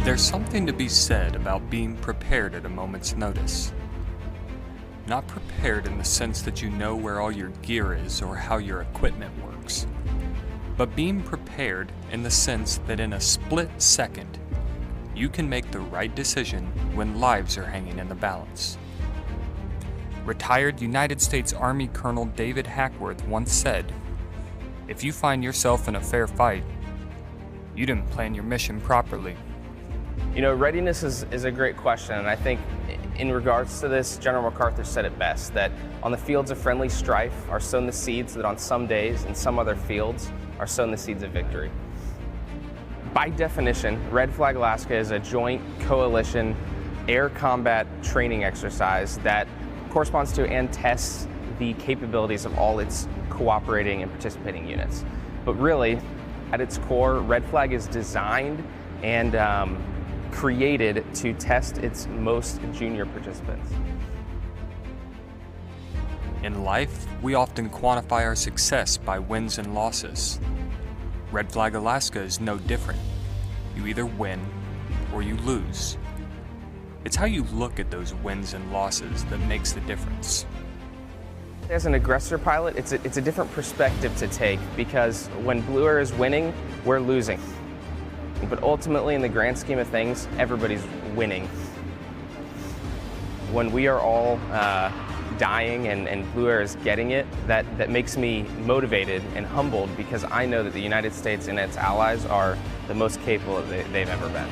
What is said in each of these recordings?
There's something to be said about being prepared at a moment's notice. Not prepared in the sense that you know where all your gear is or how your equipment works, but being prepared in the sense that in a split second, you can make the right decision when lives are hanging in the balance. Retired United States Army Colonel David Hackworth once said, "If you find yourself in a fair fight, you didn't plan your mission properly." You know, readiness is a great question, and I think in regards to this, General MacArthur said it best, that on the fields of friendly strife are sown the seeds that on some days in some other fields are sown the seeds of victory. By definition, Red Flag Alaska is a joint coalition air combat training exercise that corresponds to and tests the capabilities of all its cooperating and participating units. But really, at its core, Red Flag is designed and created to test its most junior participants. In life, we often quantify our success by wins and losses. Red Flag Alaska is no different. You either win or you lose. It's how you look at those wins and losses that makes the difference. As an aggressor pilot, it's a different perspective to take, because when Blue Air is winning, we're losing. But ultimately, in the grand scheme of things, everybody's winning. When we are all dying and Blue Air is getting it, that makes me motivated and humbled, because I know that the United States and its allies are the most capable they've ever been.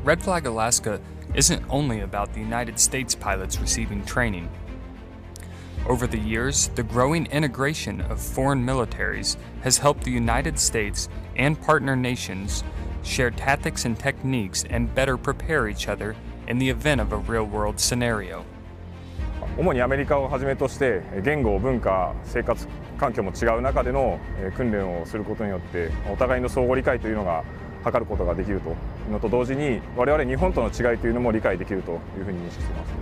Red Flag Alaska isn't only about the United States pilots receiving training. Over the years, the growing integration of foreign militaries has helped the United States and partner nations share tactics and techniques and better prepare each other in the event of a real-world scenario. 主にアメリカをはじめとして言語、文化、生活環境も違う中での訓練をすることによってお互いの相互理解というのが図ることができるというのと同時に、我々日本との違いというのも理解できるというふうに認識しています。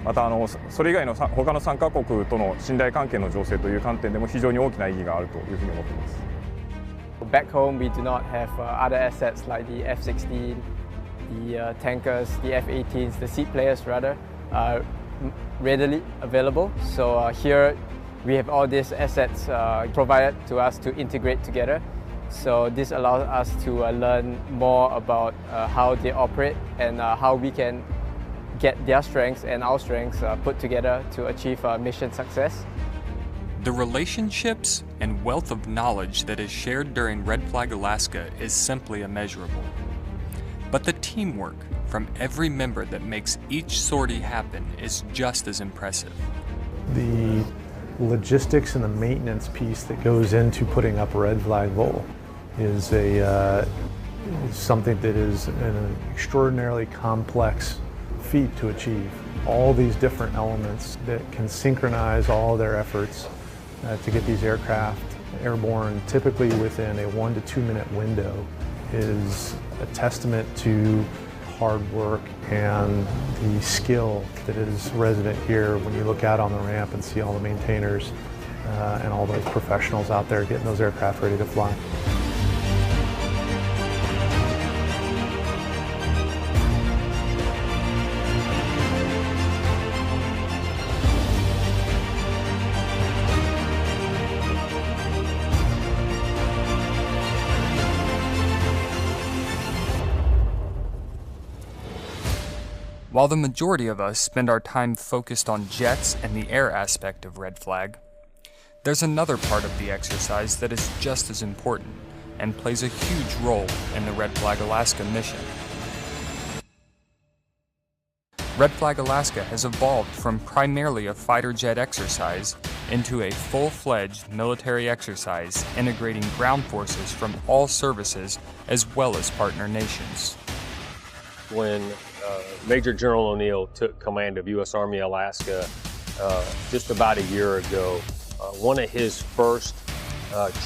またそれ以外の他の3カ国との信頼関係の醸成という観点でも非常に大きな意義があるというふうに思っています。Back home, we do not have other assets like the F-16, the tankers, the F-18s, the seaplanes rather, readily available. So here we have all these assets provided to us to integrate together. So this allows us to learn more about how they operate and how we can get their strengths and our strengths put together to achieve mission success. The relationships and wealth of knowledge that is shared during Red Flag Alaska is simply immeasurable. But the teamwork from every member that makes each sortie happen is just as impressive. The logistics and the maintenance piece that goes into putting up a Red Flag Bowl is something that is an extraordinarily complex feat to achieve. All these different elements that can synchronize all their efforts to get these aircraft airborne typically within a 1 to 2 minute window is a testament to hard work and the skill that is resident here when you look out on the ramp and see all the maintainers and all those professionals out there getting those aircraft ready to fly. While the majority of us spend our time focused on jets and the air aspect of Red Flag, there's another part of the exercise that is just as important and plays a huge role in the Red Flag Alaska mission. Red Flag Alaska has evolved from primarily a fighter jet exercise into a full-fledged military exercise integrating ground forces from all services as well as partner nations. When Major General O'Neill took command of U.S. Army Alaska just about a year ago, one of his first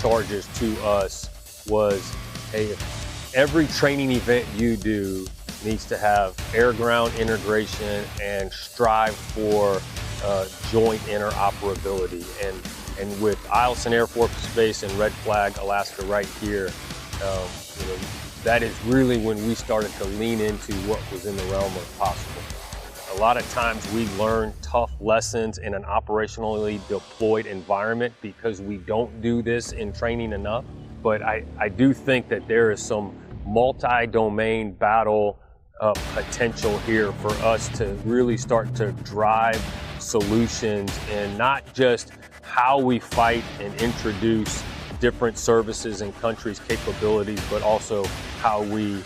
charges to us was, hey, every training event you do needs to have air-ground integration and strive for joint interoperability. And with Eielson Air Force Base and Red Flag, Alaska right here, that is really when we started to lean into what was in the realm of possible. A lot of times we learn tough lessons in an operationally deployed environment because we don't do this in training enough. But I do think that there is some multi-domain battle potential here for us to really start to drive solutions and not just how we fight and introduce different services and countries' capabilities, but also how we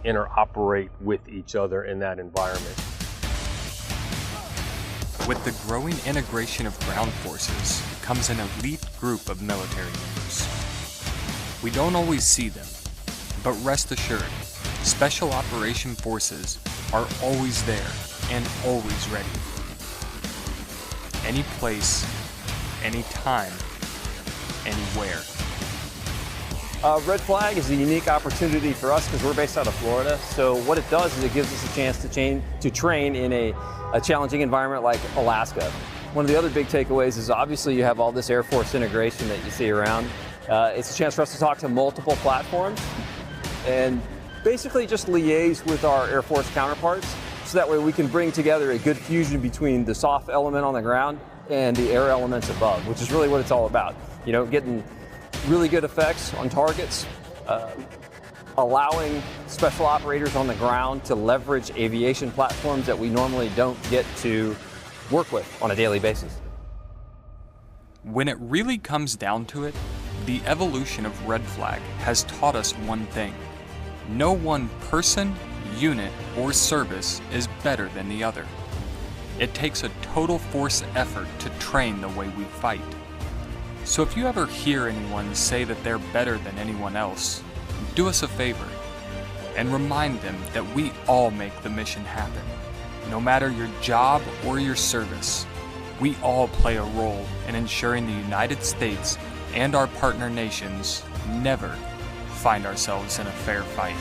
interoperate with each other in that environment. With the growing integration of ground forces comes an elite group of military members. We don't always see them, but rest assured, Special Operation Forces are always there and always ready. Any place, any time, anywhere. Red Flag is a unique opportunity for us because we're based out of Florida. So what it does is it gives us a chance to train in a challenging environment like Alaska. One of the other big takeaways is obviously you have all this Air Force integration that you see around. It's a chance for us to talk to multiple platforms and basically just liaise with our Air Force counterparts so that way we can bring together a good fusion between the soft element on the ground and the air elements above, which is really what it's all about. You know, getting really good effects on targets, allowing special operators on the ground to leverage aviation platforms that we normally don't get to work with on a daily basis. When it really comes down to it, the evolution of Red Flag has taught us one thing. No one person, unit, or service is better than the other. It takes a total force effort to train the way we fight. So if you ever hear anyone say that they're better than anyone else, do us a favor and remind them that we all make the mission happen. No matter your job or your service, we all play a role in ensuring the United States and our partner nations never find ourselves in a fair fight.